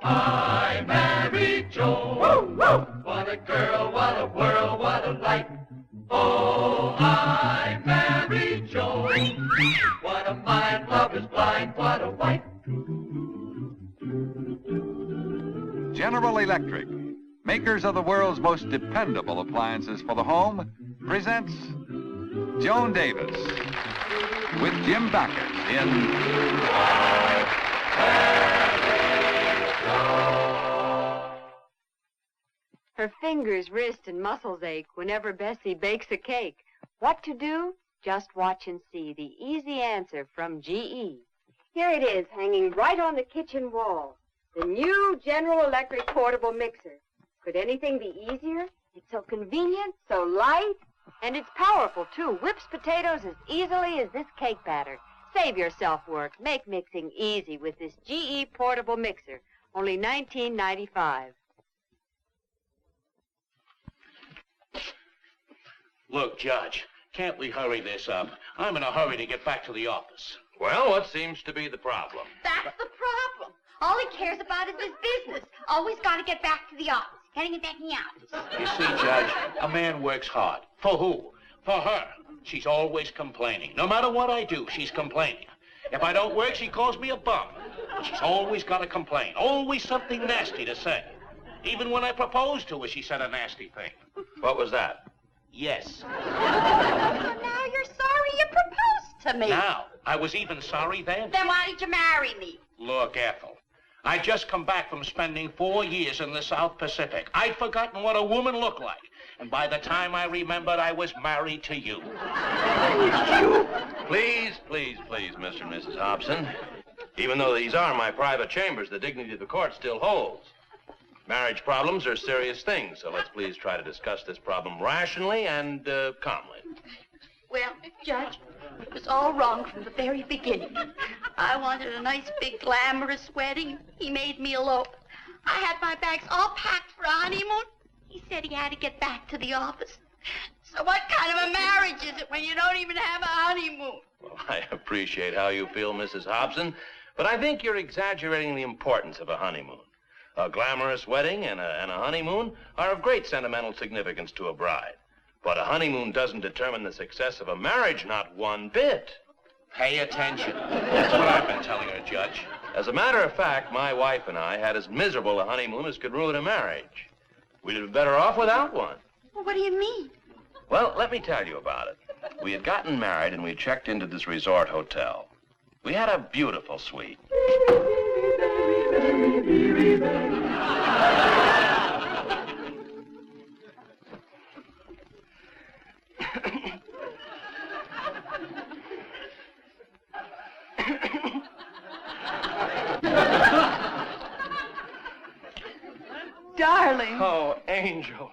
I married Joan. Woo, woo. What a girl, what a world, what a life. Oh, I married Joan. What a mind, love is blind, what a wife. General Electric, makers of the world's most dependable appliances for the home, presents Joan Davis with Jim Backus in Her fingers, wrist, and muscles ache whenever Bessie bakes a cake. What to do? Just watch and see the easy answer from GE. Here it is, hanging right on the kitchen wall. The new General Electric portable mixer. Could anything be easier? It's so convenient, so light, and it's powerful, too. Whips potatoes as easily as this cake batter. Save yourself work. Make mixing easy with this GE portable mixer. Only $19.95. Look, Judge, can't we hurry this up? I'm in a hurry to get back to the office. Well, what seems to be the problem? That's the problem. All he cares about is his business. Always got to get back to the office. Getting it back in the office. You see, Judge, a man works hard. For who? For her. She's always complaining. No matter what I do, she's complaining. If I don't work, she calls me a bum. She's always got to complain. Always something nasty to say. Even when I proposed to her, she said a nasty thing. What was that? Yes. So now you're sorry you proposed to me. Now, I was even sorry then. Then why did you marry me? Look, Ethel, I'd just come back from spending 4 years in the South Pacific. I'd forgotten what a woman looked like. And by the time I remembered, I was married to you. Please, please, please, Mr. and Mrs. Hobson. Even though these are my private chambers, the dignity of the court still holds. Marriage problems are serious things, so let's please try to discuss this problem rationally and calmly. Well, Judge, it was all wrong from the very beginning. I wanted a nice, big, glamorous wedding. He made me elope. I had my bags all packed for a honeymoon. He said he had to get back to the office. So what kind of a marriage is it when you don't even have a honeymoon? Well, I appreciate how you feel, Mrs. Hobson, but I think you're exaggerating the importance of a honeymoon. A glamorous wedding and a honeymoon are of great sentimental significance to a bride. But a honeymoon doesn't determine the success of a marriage, not one bit. Pay attention. That's what I've been telling her, Judge. As a matter of fact, my wife and I had as miserable a honeymoon as could ruin a marriage. We'd have been better off without one. Well, what do you mean? Well, let me tell you about it. We had gotten married and we checked into this resort hotel. We had a beautiful suite. Darling. Oh, Angel.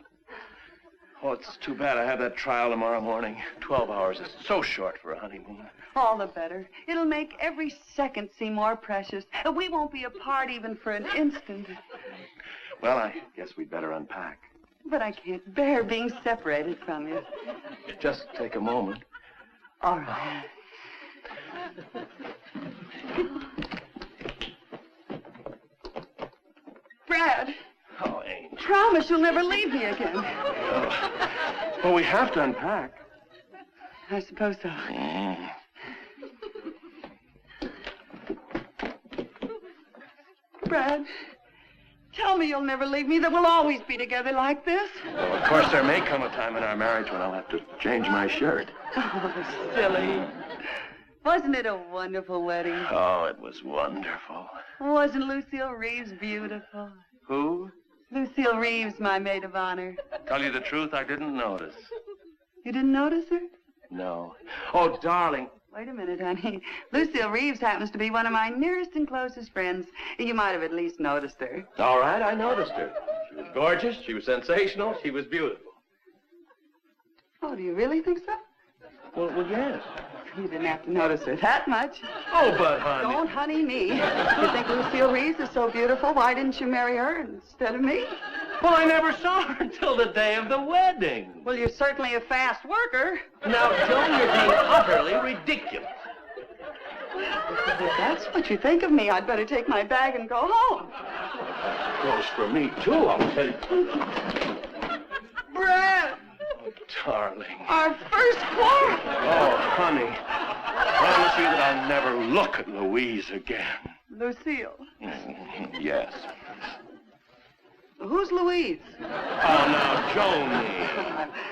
Oh, it's too bad I have that trial tomorrow morning. 12 hours is so short for a honeymoon. All the better. It'll make every second seem more precious. We won't be apart even for an instant. Well, I guess we'd better unpack. But I can't bear being separated from you. Just take a moment. All right. Brad. Oh, Angel. Promise you'll never leave me again. Well, we have to unpack. I suppose so. Brad, tell me you'll never leave me, that we'll always be together like this. Well, of course, there may come a time in our marriage when I'll have to change my shirt. Oh, silly. Wasn't it a wonderful wedding? Oh, it was wonderful. Wasn't Lucille Reeves beautiful? Who? Lucille Reeves, my maid of honor. Tell you the truth, I didn't notice. You didn't notice her? No. Oh, darling. Wait a minute, honey. Lucille Reeves happens to be one of my nearest and closest friends. You might have at least noticed her. All right, I noticed her. She was gorgeous, she was sensational, she was beautiful. Oh, do you really think so? Well, yes. You didn't have to notice her that much. Oh, but honey. Don't honey me. You think Lucille Reeves is so beautiful, why didn't you marry her instead of me? Well, I never saw her until the day of the wedding. Well, you're certainly a fast worker. Now, Joan, you're being utterly ridiculous. If that's what you think of me, I'd better take my bag and go home. If That goes for me, too, I'll tell you. Brad, Oh, darling. our first quarrel. Oh, honey. I promise you that I'll never look at Louise again. Lucille. Yes. Who's Louise? Oh, now, Joan.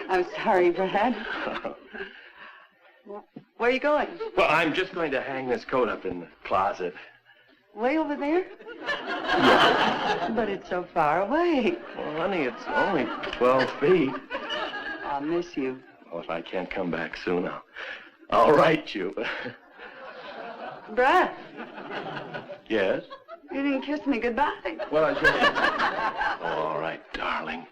I'm sorry, Brad. Where are you going? Well, I'm just going to hang this coat up in the closet. Way over there? But it's so far away. Well, honey, it's only 12 feet. I'll miss you. Well, if I can't come back soon, I'll write you. Brad, Yes? you didn't kiss me goodbye. Well, I just... Oh, all right, darling.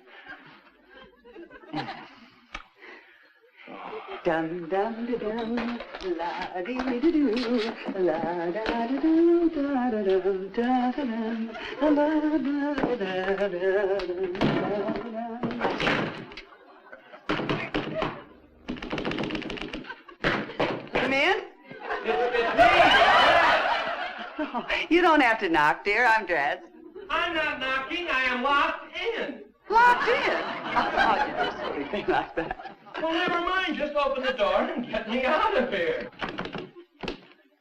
Dum dum da dum, la dee dee doo, la da da doo, da da dum da da dum, la da da da dum. Come in? Oh, you don't have to knock, dear. I'm dressed. I'm not knocking. I am locked in. Locked in? Oh, you do silly thing like that. Well, never mind. Just open the door and get me out of here.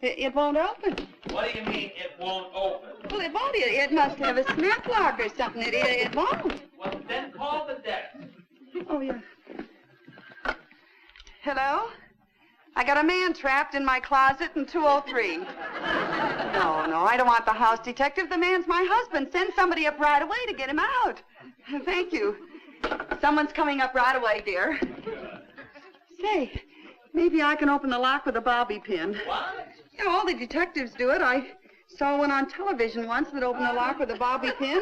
It won't open. What do you mean it won't open? Well, it won't. It must have a snap lock or something. It won't. Well, then call the desk. Oh, yeah. Hello? I got a man trapped in my closet in 203. No, I don't want the house detective. The man's my husband. Send somebody up right away to get him out. Thank you. Someone's coming up right away, dear. Say, maybe I can open the lock with a bobby pin. What? Yeah, all the detectives do it. I saw one on television once that opened the lock with a bobby pin.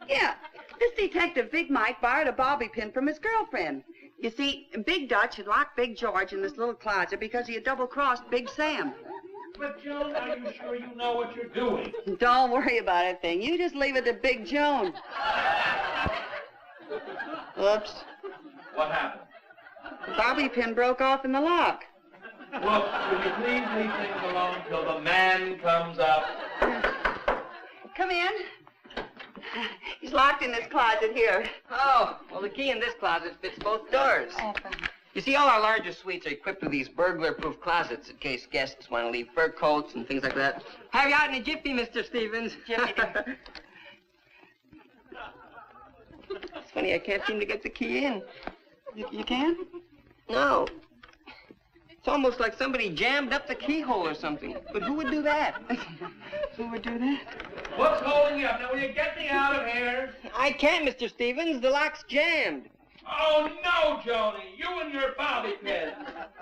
Yeah, this detective, Big Mike, borrowed a bobby pin from his girlfriend. You see, Big Dutch had locked Big George in this little closet because he had double-crossed Big Sam. But, Joan, are you sure you know what you're doing? Don't worry about a thing. You just leave it to Big Joan. Oops. What happened? The bobby pin broke off in the lock. Look, will you please leave things alone till the man comes up? Come in. He's locked in this closet here. Oh, well, the key in this closet fits both doors. Oh, thanks. You see, all our larger suites are equipped with these burglar-proof closets in case guests want to leave fur coats and things like that. Have you out in a jiffy, Mr. Stevens? Jiffy. It's funny, I can't seem to get the key in. You can? No. It's almost like somebody jammed up the keyhole or something. But who would do that? Who would do that? What's holding you up? Now, will you get me out of here? I can't, Mr. Stevens. The lock's jammed. Oh, no, Joni. You and your bobby pin.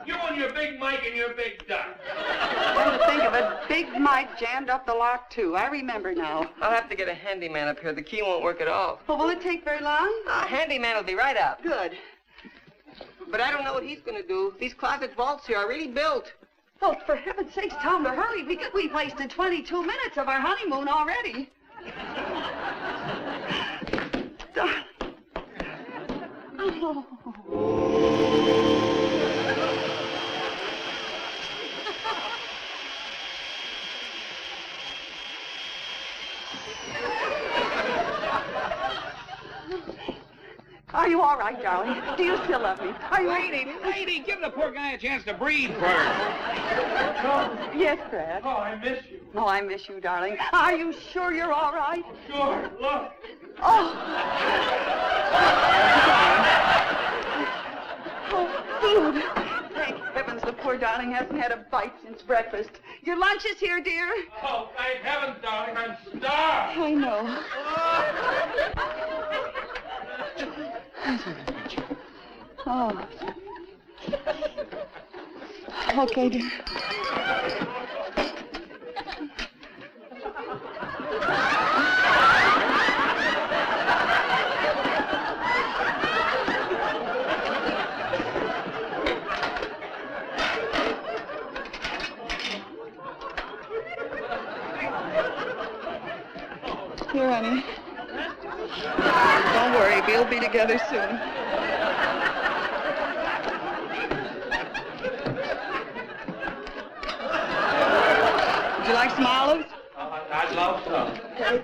You and your Big Mike and your Big Duck. Come to think of it, Big Mike jammed up the lock, too. I remember now. I'll have to get a handyman up here. The key won't work at all. Well, will it take very long? A handyman will be right out. Good. But I don't know what he's going to do. These closet vaults here are really built. Oh, for heaven's sakes, tell him to hurry. We've wasted 22 minutes of our honeymoon already. Darling. Oh. Are you all right, darling? Do you still love me? Are you... Lady, give the poor guy a chance to breathe first. Yes, Brad. Oh, I miss you. Oh, I miss you, darling. Are you sure you're all right? Sure, look. Oh. Oh, food. Thank heavens the poor darling hasn't had a bite since breakfast. Your lunch is here, dear. Oh, thank heavens, darling, I'm starved. I know. Oh. Okay, dear. Here, honey. Don't worry, we'll be together soon. Would you like some olives? I'd love some. Okay.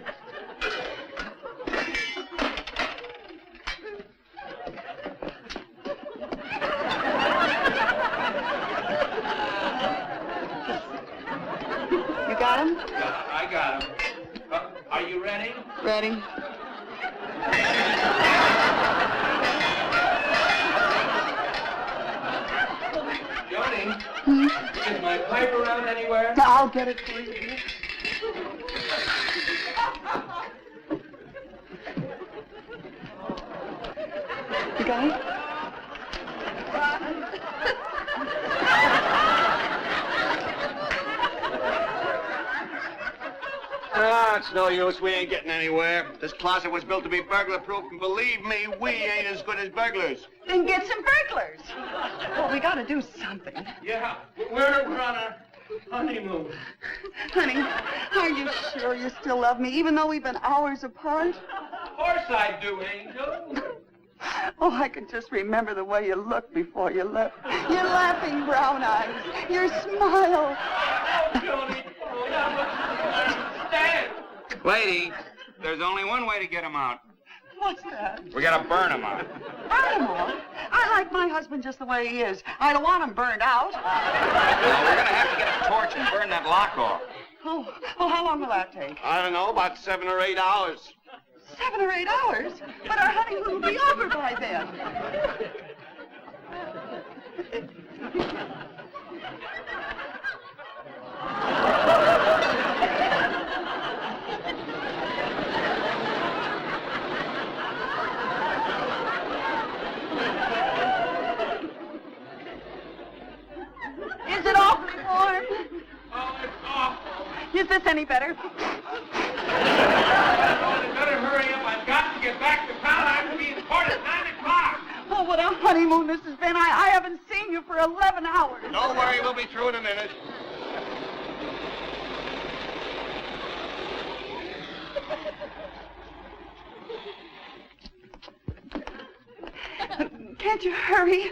got him? Yeah, I got him. Are you ready? Ready. Johnny, is my pipe around anywhere? I'll get it for you. You got it? Ah, it's no use. We ain't getting anywhere. This closet was built to be burglar-proof, and believe me, we ain't as good as burglars. Then get some burglars. Well, we gotta do something. Yeah, we're on a honeymoon. Honey, are you sure you still love me, even though we've been hours apart? Of course I do, Angel. Oh, I can just remember the way you looked before you left. Your laughing brown eyes, your smile. Oh, Johnny, stand. Lady, there's only one way to get him out. What's that? We gotta burn him out. Burn him out? I like my husband just the way he is. I don't want him burned out. Well, we're gonna have to get a torch and burn that lock off. Oh, well, how long will that take? I don't know, about 7 or 8 hours. 7 or 8 hours? But our honeymoon will be over by then. Is it awfully warm? Oh, it's awful. Is this any better? Oh, you better hurry up. I've got to get back to town. I have to be in court at 9 o'clock. Oh, what a honeymoon this has been. I haven't seen you for 11 hours. Don't worry, we'll be through in a minute. Can't you hurry?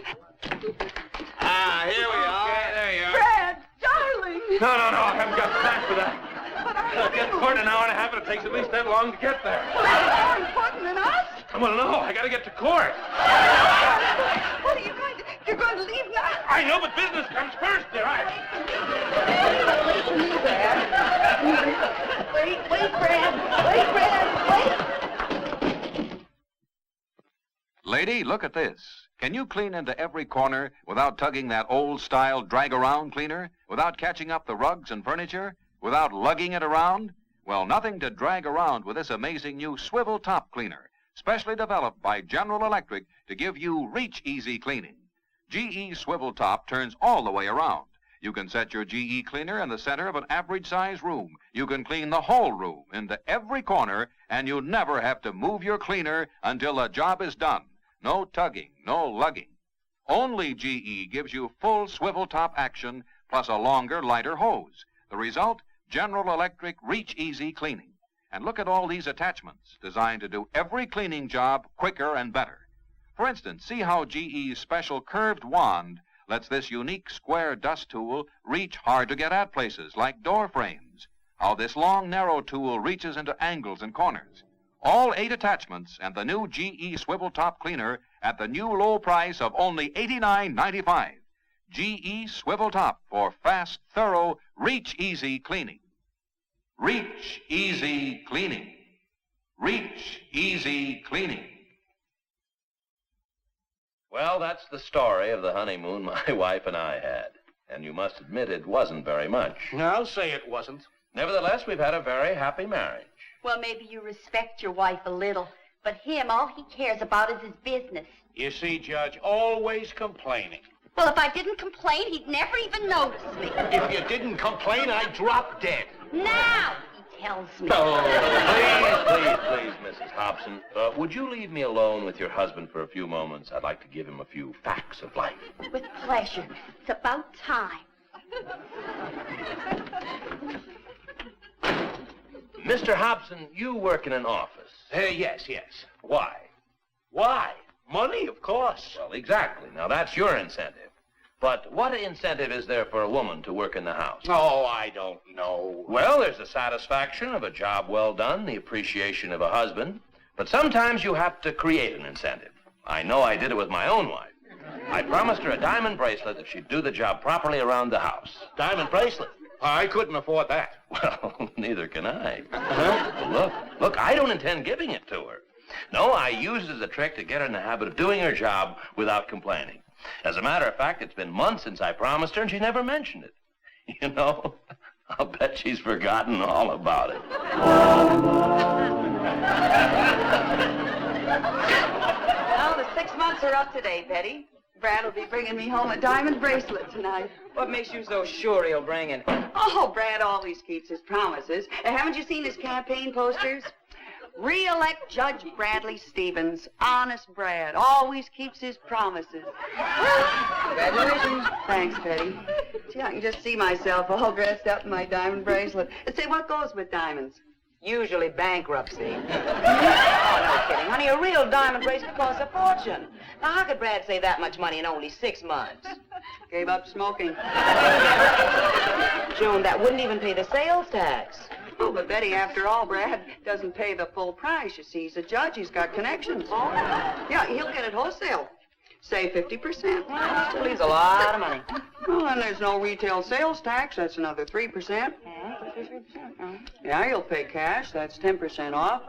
Ah, here we are. Okay, there you are. Fred, darling. No, I haven't got time for that. But our I'll get honeymoon... court in an hour and a half, and it takes at least that long to get there. Well, that's more important than us. Well, no, I gotta get to court. What are you going to... You're going to leave now? I know, but business comes first, dear. Wait for me, Fred. Wait, Fred. Wait, Fred. Wait. Lady, look at this. Can you clean into every corner without tugging that old-style drag-around cleaner? Without catching up the rugs and furniture? Without lugging it around? Well, nothing to drag around with this amazing new swivel top cleaner, specially developed by General Electric to give you reach-easy cleaning. GE Swivel Top turns all the way around. You can set your GE cleaner in the center of an average-sized room. You can clean the whole room into every corner, and you never have to move your cleaner until the job is done. No tugging, no lugging. Only GE gives you full swivel top action plus a longer, lighter hose. The result, General Electric reach-easy cleaning. And look at all these attachments designed to do every cleaning job quicker and better. For instance, see how GE's special curved wand lets this unique square dust tool reach hard-to-get-at places like door frames. How this long, narrow tool reaches into angles and corners. All 8 attachments and the new GE Swivel Top Cleaner at the new low price of only $89.95. GE Swivel Top for fast, thorough, reach-easy cleaning. Reach-easy cleaning. Reach-easy cleaning. Well, that's the story of the honeymoon my wife and I had. And you must admit it wasn't very much. I'll say it wasn't. Nevertheless, we've had a very happy marriage. Well, maybe you respect your wife a little, but him, all he cares about is his business. You see, Judge, always complaining. Well, if I didn't complain, he'd never even notice me. If you didn't complain, I'd drop dead. Now, he tells me. Oh, please, Mrs. Hobson. Would you leave me alone with your husband for a few moments? I'd like to give him a few facts of life. With pleasure. It's about time. Mr. Hobson, you work in an office. Yes. Why? Why? Money, of course. Well, exactly. Now, that's your incentive. But what incentive is there for a woman to work in the house? Oh, I don't know. Well, there's the satisfaction of a job well done, the appreciation of a husband. But sometimes you have to create an incentive. I know I did it with my own wife. I promised her a diamond bracelet if she'd do the job properly around the house. Diamond bracelet? I couldn't afford that. Well, neither can I. Well, look, I don't intend giving it to her. No, I use it as a trick to get her in the habit of doing her job without complaining. As a matter of fact, it's been months since I promised her, and she never mentioned it. You know, I'll bet she's forgotten all about it. Well, the 6 months are up today, Betty. Brad will be bringing me home a diamond bracelet tonight. What makes you so sure he'll bring it? Oh, Brad always keeps his promises. Haven't you seen his campaign posters? Re-elect Judge Bradley Stevens. Honest Brad. Always keeps his promises. Congratulations. Thanks, Betty. Gee, I can just see myself all dressed up in my diamond bracelet. Say, what goes with diamonds? Usually bankruptcy. Oh, no kidding. Honey, a real diamond bracelet costs a fortune. Now, how could Brad save that much money in only 6 months? Gave up smoking. Joan, that wouldn't even pay the sales tax. Oh, but Betty, after all, Brad doesn't pay the full price. You see, he's a judge. He's got connections. Oh. Yeah, he'll get it wholesale. Say 50%. Well, still leaves a lot of money. Well, and there's no retail sales tax. That's another 3%. Yeah, he'll pay cash. That's 10% off.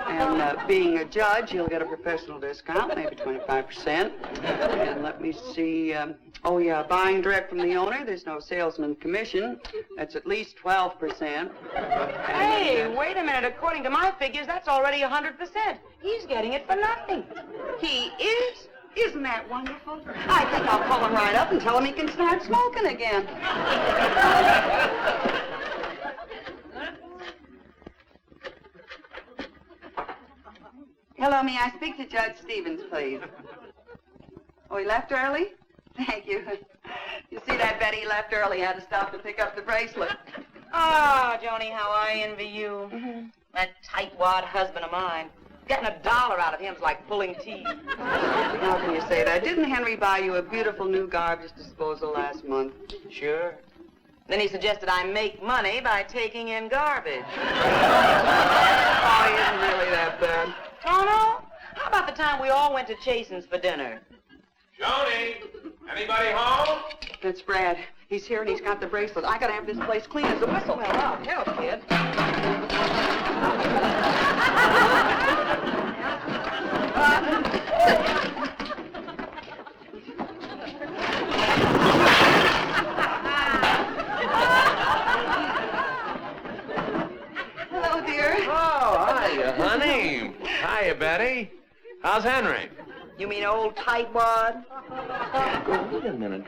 And being a judge, he'll get a professional discount, maybe 25%. And let me see. Oh, yeah, buying direct from the owner. There's no salesman commission. That's at least 12%. Hey, wait a minute. According to my figures, that's already 100%. He's getting it for nothing. He is? Isn't that wonderful? I think I'll call him right up and tell him he can start smoking again. Hello, may I speak to Judge Stevens, please? Oh, he left early? Thank you. You see that, Betty? He left early. Had to stop to pick up the bracelet. Ah, Joni, how I envy you. That tightwad husband of mine. Getting $1 out of him's like pulling teeth. How can you say that? Didn't Henry buy you a beautiful new garbage disposal last month? Sure. Then he suggested I make money by taking in garbage. Oh, he isn't really that bad. Oh, no? How about the time we all went to Chasen's for dinner? Joni, anybody home? That's Brad. He's here and he's got the bracelet. I gotta have this place clean as a whistle. Well, I'll help, kid. Hello, dear. Oh, hiya, honey. Hiya, Betty. How's Henry? You mean old tightwad? Wait a minute.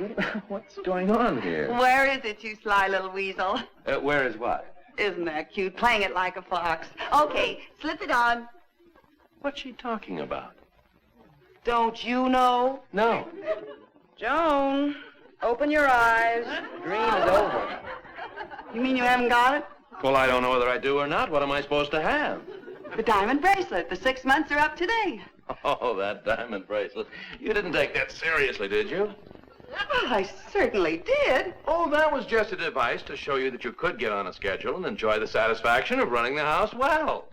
What's going on here? Where is it, you sly little weasel? Where is what? Isn't that cute? Playing it like a fox. Okay, slip it on. What's she talking about? Don't you know? No. Joan, open your eyes. Dream is over. You mean you haven't got it? Well, I don't know whether I do or not. What am I supposed to have? The diamond bracelet. The 6 months are up today. Oh, that diamond bracelet. You didn't take that seriously, did you? Well, I certainly did. Oh, that was just a device to show you that you could get on a schedule and enjoy the satisfaction of running the house well.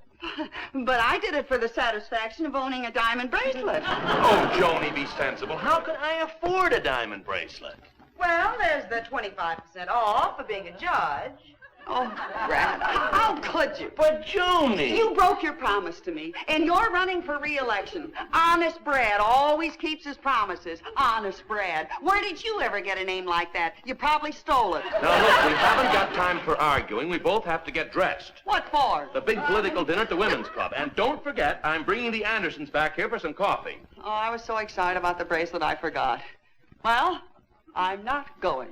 But I did it for the satisfaction of owning a diamond bracelet. Oh, Joni, be sensible. How can I afford a diamond bracelet? Well, there's the 25% off for being a judge. Oh, Brad, how could you? But, Joni! You broke your promise to me, and you're running for re-election. Honest Brad always keeps his promises. Honest Brad. Where did you ever get a name like that? You probably stole it. Now, look, we haven't got time for arguing. We both have to get dressed. What for? The big political dinner at the Women's Club. And don't forget, I'm bringing the Andersons back here for some coffee. Oh, I was so excited about the bracelet, I forgot. Well, I'm not going.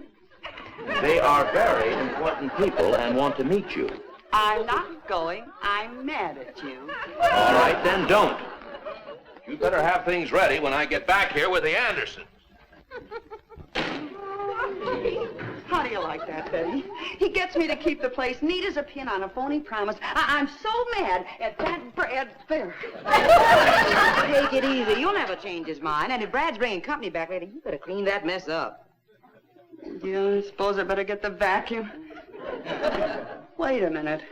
They are very important people and want to meet you. I'm not going. I'm mad at you. All right, then don't. You better have things ready when I get back here with the Andersons. How do you like that, Betty? He gets me to keep the place neat as a pin on a phony promise. I'm so mad at that Brad there. Take it easy. You'll never change his mind. And if Brad's bringing company back later, you better clean that mess up. Yeah, I suppose I better get the vacuum. Wait a minute.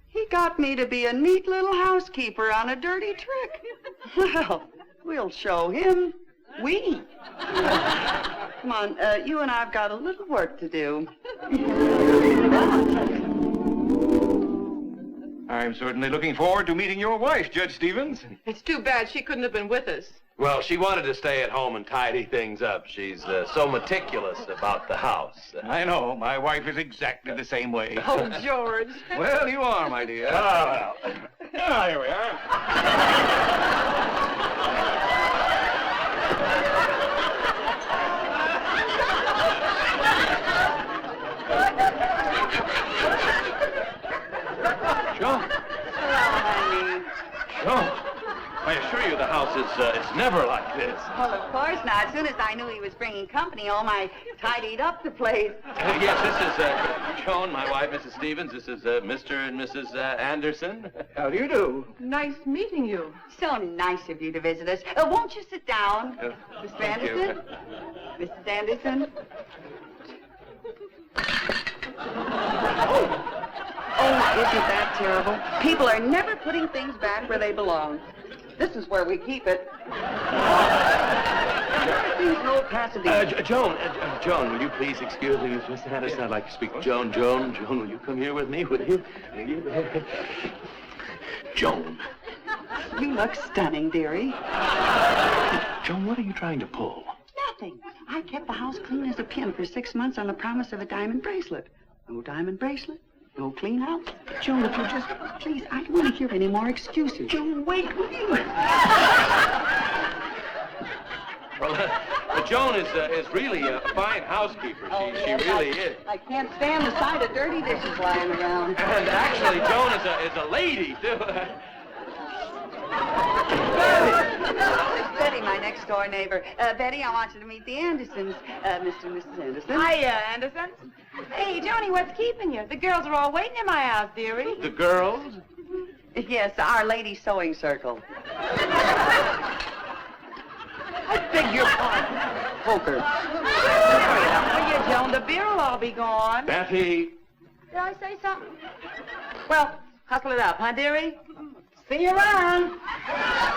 He got me to be a neat little housekeeper on a dirty trick. Well, we'll show him. We. Come on, you and I've got a little work to do. I'm certainly looking forward to meeting your wife, Judge Stevens. It's too bad she couldn't have been with us. Well, she wanted to stay at home and tidy things up. She's so meticulous about the house. I know. My wife is exactly the same way. Oh, George. Well, you are, my dear. Oh, well. Here we are. Joan. Hello, honey. Joan. I assure you the house is it's never like this. Well, of course not. As soon as I knew he was bringing company home, I tidied up the place. Yes, this is Joan, my wife, Mrs. Stevens. This is Mr. and Mrs. Anderson. How do you do? Nice meeting you. So nice of you to visit us. Won't you sit down, Mr. Anderson? Mrs. Anderson? Oh, isn't that terrible? People are never putting things back where they belong. This is where we keep it. Joan, will you please excuse me, Miss Anderson? I'd like to speak to Joan. Joan, will you come here with me? Will you? Joan. You look stunning, dearie. Joan, what are you trying to pull? Nothing. I kept the house clean as a pin for 6 months on the promise of a diamond bracelet. No diamond bracelet, no clean house. Joan, if you just... Please, I don't want to hear any more excuses. Joan, wait, will you? Well, Joan is really a fine housekeeper. She really is. I can't stand the sight of dirty dishes lying around. And actually, Joan is a lady, too. It's Betty, my next-door neighbor. Betty, I want you to meet the Andersons. Mr. and Mrs. Anderson. Hiya, Anderson. Hey, Joni, what's keeping you? The girls are all waiting in my house, dearie. The girls? Yes, our lady sewing circle. I beg your pardon. Poker. Hurry up, will you, Joan? The beer will all be gone. Betty. Did I say something? Well, hustle it up, huh, dearie? See you around.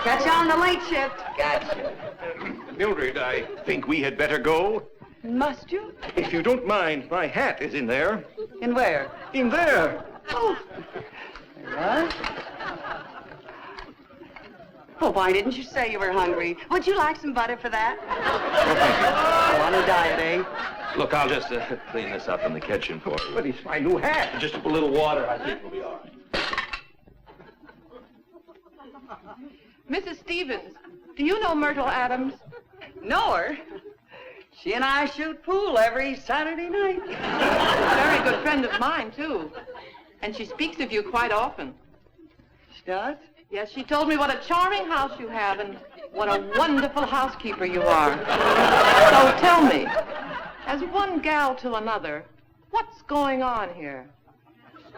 Catch you on the late shift. Gotcha. Mildred, I think we had better go. Must you? If you don't mind, my hat is in there. In where? In there. Oh. What? Oh, why didn't you say you were hungry? Would you like some butter for that? Oh, on a diet, eh? Look, I'll just clean this up in the kitchen for you. But it's my new hat. Just a little water, I think we'll be all right. Mrs. Stevens, do you know Myrtle Adams? Know her? She and I shoot pool every Saturday night. A very good friend of mine, too. And she speaks of you quite often. She does? Yes, she told me what a charming house you have and what a wonderful housekeeper you are. So tell me, as one gal to another, what's going on here?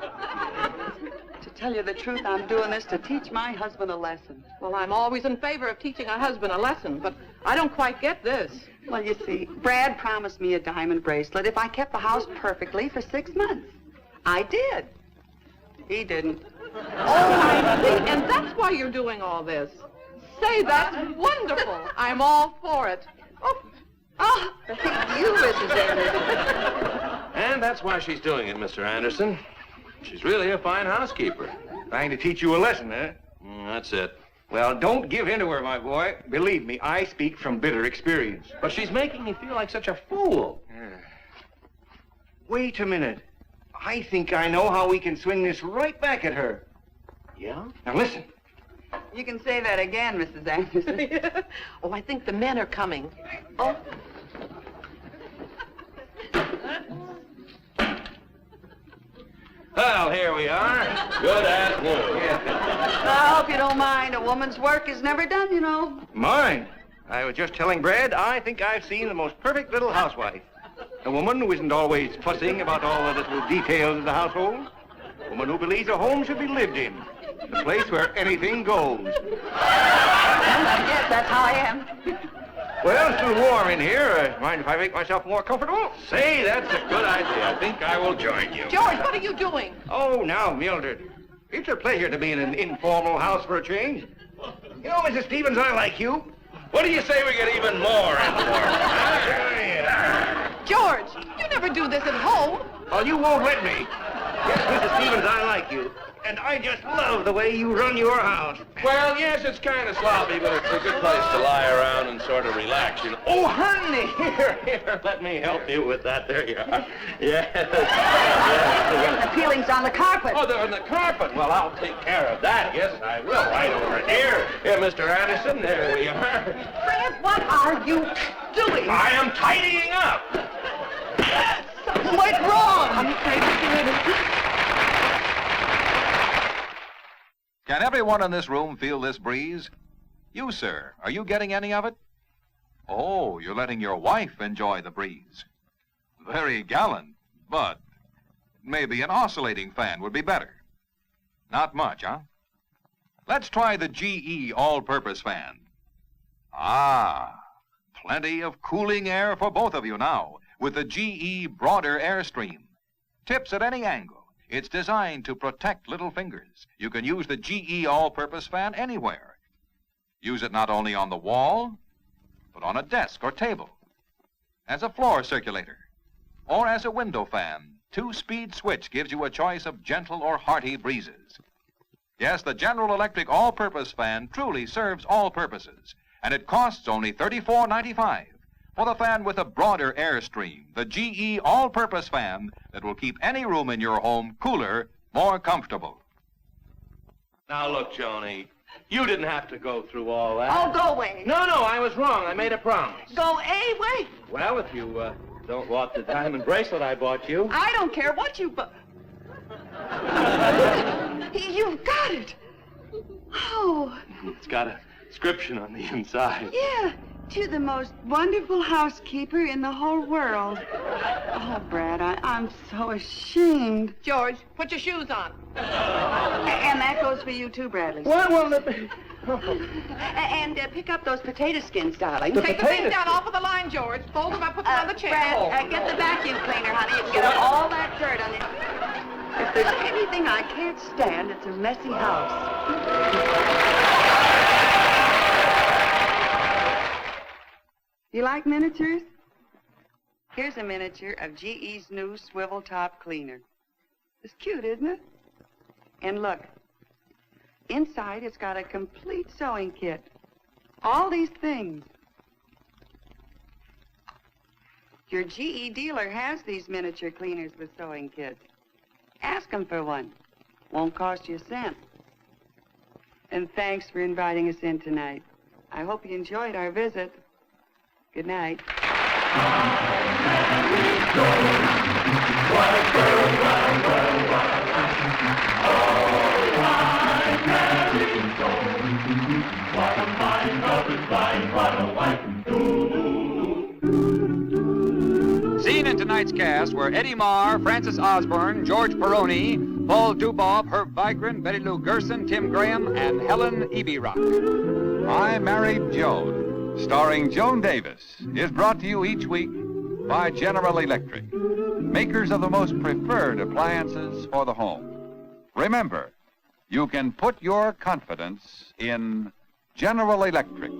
To tell you the truth, I'm doing this to teach my husband a lesson. Well, I'm always in favor of teaching a husband a lesson, but I don't quite get this. Well, you see, Brad promised me a diamond bracelet if I kept the house perfectly for 6 months. I did. He didn't. Oh, I see, and that's why you're doing all this. Say, that's wonderful. I'm all for it. Oh, thank you, Mrs. Anderson. And that's why she's doing it, Mr. Anderson. She's really a fine housekeeper. Trying to teach you a lesson, eh? That's it. Well, don't give in to her, my boy. Believe me, I speak from bitter experience. But she's making me feel like such a fool. Wait a minute. I think I know how we can swing this right back at her. Yeah? Now listen. You can say that again, Mrs. Anderson. Oh, I think the men are coming. Oh. Well, here we are. Good as new. I hope you don't mind. A woman's work is never done, you know. Mine. I was just telling Brad, I think I've seen the most perfect little housewife. A woman who isn't always fussing about all the little details of the household. A woman who believes a home should be lived in. A place where anything goes. Yes, that's how I am. Well, it's still warm in here. Mind if I make myself more comfortable? Say, that's a good idea. I think I will join you. George, what are you doing? Oh, now, Mildred. It's a pleasure to be in an informal house for a change. You know, Mrs. Stevens, I like you. What do you say we get even more informal? George, you never do this at home. Oh, you won't let me. Yes, Mrs. Stevens, I like you. And I just love the way you run your house. Well, yes, it's kind of sloppy, but it's a good place to lie around and sort of relax, you know. Oh, honey, here, let me help you with that. There you are. Yes. The peeling's on the carpet. Oh, they're on the carpet. Well, I'll take care of that. Yes, I will. Right over here. Here, Mr. Addison. There we are. Fred, what are you doing? I am tidying up. Something went wrong. I'm afraid, Mr. Addison. Can everyone in this room feel this breeze? You, sir, are you getting any of it? Oh, you're letting your wife enjoy the breeze. Very gallant, but maybe an oscillating fan would be better. Not much, huh? Let's try the GE all-purpose fan. Ah, plenty of cooling air for both of you now with the GE Broader Airstream. Tips at any angle. It's designed to protect little fingers. You can use the GE all-purpose fan anywhere. Use it not only on the wall, but on a desk or table, as a floor circulator, or as a window fan. 2-speed switch gives you a choice of gentle or hearty breezes. Yes, the General Electric all-purpose fan truly serves all purposes, and it costs only $34.95 for the fan with a broader airstream, the GE all-purpose fan that will keep any room in your home cooler, more comfortable. Now, look, Joni, you didn't have to go through all that. Oh, go away. No, I was wrong. I made a promise. Go away. Well, if you don't want the diamond bracelet I bought you. I don't care what you... You've got it. Oh. It's got a inscription on the inside. Yeah. To the most wonderful housekeeper in the whole world. Oh, Brad, I'm so ashamed. George, put your shoes on. And that goes for you, too, Bradley. Well, And pick up those potato skins, darling. Take the things down off of the line, George. Fold them up, put them on the chair. Brad, get the vacuum cleaner, honey, and get all that dirt on it. If there's anything I can't stand, it's a messy house. You like miniatures? Here's a miniature of GE's new swivel top cleaner. It's cute, isn't it? And look, inside it's got a complete sewing kit. All these things. Your GE dealer has these miniature cleaners with sewing kits. Ask them for one. Won't cost you a cent. And thanks for inviting us in tonight. I hope you enjoyed our visit. Good night. Seen in tonight's cast were Eddie Marr, Francis Osborne, George Peroni, Paul Dubov, Herb Vigran, Betty Lou Gerson, Tim Graham, and Helen Eberock. I Married Joan, starring Joan Davis, is brought to you each week by General Electric, makers of the most preferred appliances for the home. Remember, you can put your confidence in General Electric.